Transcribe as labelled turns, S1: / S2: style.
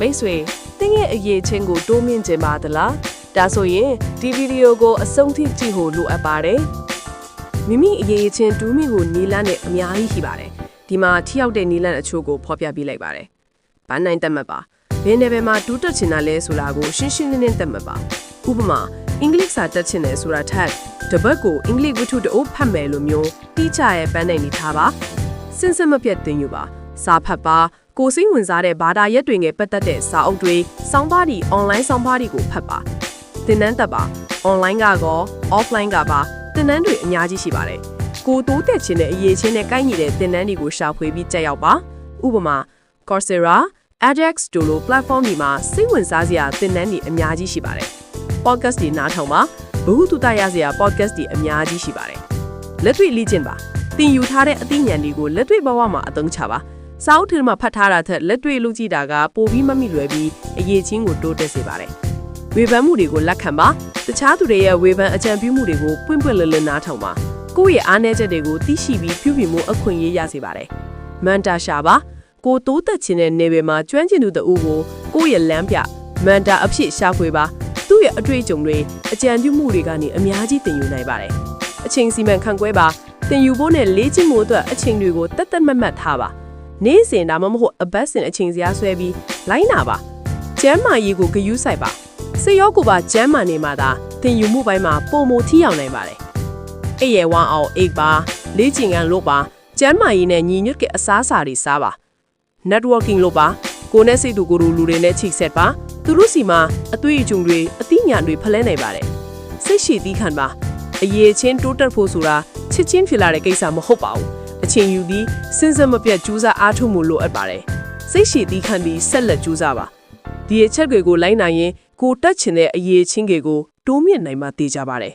S1: မိတ်ဆွေတင်းရဲ့အရေးချင်းကိုတိုးမြင့်ခြင်းပါသလားဒါဆိုရင်ဒီဗီဒီယိုကိုအဆုံးထိကြည့်ဖို့လိုအပ်ပါတယ်မိမိအရေးချင်းတူးမိကိုနီလန်းနဲ့အများကြီးရှိပါတယ်ဒီမှာထိရောက်တဲ့နီလန်းအချို့ကိုဖော်ပြပေးလိုက်ပါတယ်ဘန်းနိုင်တက်မှတ်ပါဘယ်နယ်ပယ်မှာတူးတက်ချင်တာလဲဆိုတာကိုရှင်းရှင်းလင်းလင်းတက်မှတ်ပါဥပမာအင်္ဂလိပ်စာတက်ချင်တယ်ဆိုတာထက်တပတ်ကိုအင်္ဂလိပ်ဝတ္ထုတအိုးဖတ်မယ်လို့မျိုးတိကျရဲ့ပန်းနိုင်နေထားပါစဉ်ဆက်မပြတ်သင်ယူပါစာဖတ်ပါကိုစိတ်ဝင်စားတဲ့ဘာသာရပ်တွေနဲ့ပတ်သက်တဲ့စာအုပ်တွေစောင်းပါးတွေ online စောင်းပါးတွေကိုဖတ်ပါသင်တန်းတက်ပါ online ကကော offline ကပါသင်တန်းတွေအများကြီးရှိပါတယ်ကိုတိုးတက်ခြင်းနဲ့အရေးချင်းနဲ့ကိုက်ညီတဲ့သင်တန်းတွေကိုရှာဖွေပြီးတက်ရောက်ပါဥပမာ Coursera, edX တို့လို platform တွေမှာစိတ်ဝင်စားစရာသင်တန်းတွေအများကြီးရှိပါတယ် podcast တွေနားထောင်ပါဘဟုတုတရစရာ podcast တွေအများကြီးရှိပါတယ်လက်တွေ့လေ့ကျင့်ပါသင်ယူထားတဲ့အသိဉာဏ်တွေကိုလက်တွေ့ဘဝမှာအသုံးချပါစာအုပ်ထဲမှာဖတ်ထားတာထက်လက်တွေ့လုပ်ကြည့်တာကပိုပြီးမမိလွယ်ပြီးအရေးချင်းကိုတိုးတက်စေပါတယ်ဝေဖန်မှုတွေကိုလက်ခံပါတခြားသူတွေရဲ့ဝေဖန်အကြံပြုမှုတွေကိုပွင့်ပွင့်လင်းလင်းနားထောင်ပါကိုယ့်ရဲ့အားနည်းချက်တွေကိုသိရှိပြီးပြုပြင်မှုအခွင့်အရေးရစေပါတယ်မန်တာရှာပါကိုတိုးတက်ခြင်းတဲ့နေပယ်မှာကျွမ်းကျင်သူတဦးကိုကိုယ့်ရဲ့လမ်းပြမန်တာအဖြစ်ရှာဖွေပါသူ့ရဲ့အတွေ့အကြုံတွေအကြံပြုမှုတွေကနေအများကြီးသင်ယူနိုင်ပါတယ်အချိန်စီမံခန့်ခွဲပါသင်ယူဖို့နဲ့လေ့ကျင့်ဖို့အတွက်အချိန်တွေကိုတတ်မှတ်ထားပါနေ့စဉ်ဒါမှမဟုတ်အပတ်စဉ်အချိန်စရာဆွဲပြီးလိုက်နာပါကျမ်းမာရေးကိုဂရုစိုက်ပါစိတ်ရောကိုယ်ပါကျမ်းမာနေမှသာသင်ယူမှုပိုင်းမှာပုံမထီအောင်နိုင်ပါတယ်အိပ်ရဝမ်းအောင်အိပ်ပါလေ့ကျင့်ခန်းလုပ်ပါကျမ်းမာရေးနဲ့ညီညွတ်တဲ့အစားအစာတွေစားပါ networking လုပ်ပါကိုယ်နဲ့စိတ်တူကိုယ်လူတွေနဲ့ချိတ်ဆက်ပါသူတို့စီမှာအတွေ့အကြုံတွေအသိဉာဏ်တွေဖလှဲနိုင်ပါတယ်စိတ်ရှိသီးခံပါအရေးချင်းတိုးတက်ဖို့ဆိုတာချစ်ချင်းဖြစ်လာတဲ့ကိစ္စမဟုတ်ပါဘူးအချိန်ယူပြီးစဉ်ဆက်မပြတ်ကြိုးစားအားထုတ်မှုလိုအပ်ပါတယ်စိတ်ရှိသီးခံပြီးဆက်လက်ကြိုးစားပါဒီအချက်တွေကိုလိုက်နိုင်ရင်ကိုတက်ချင်တဲ့အရေးချင်းတွေကိုတိုးမြင့်နိုင်မှသိကြပါတယ်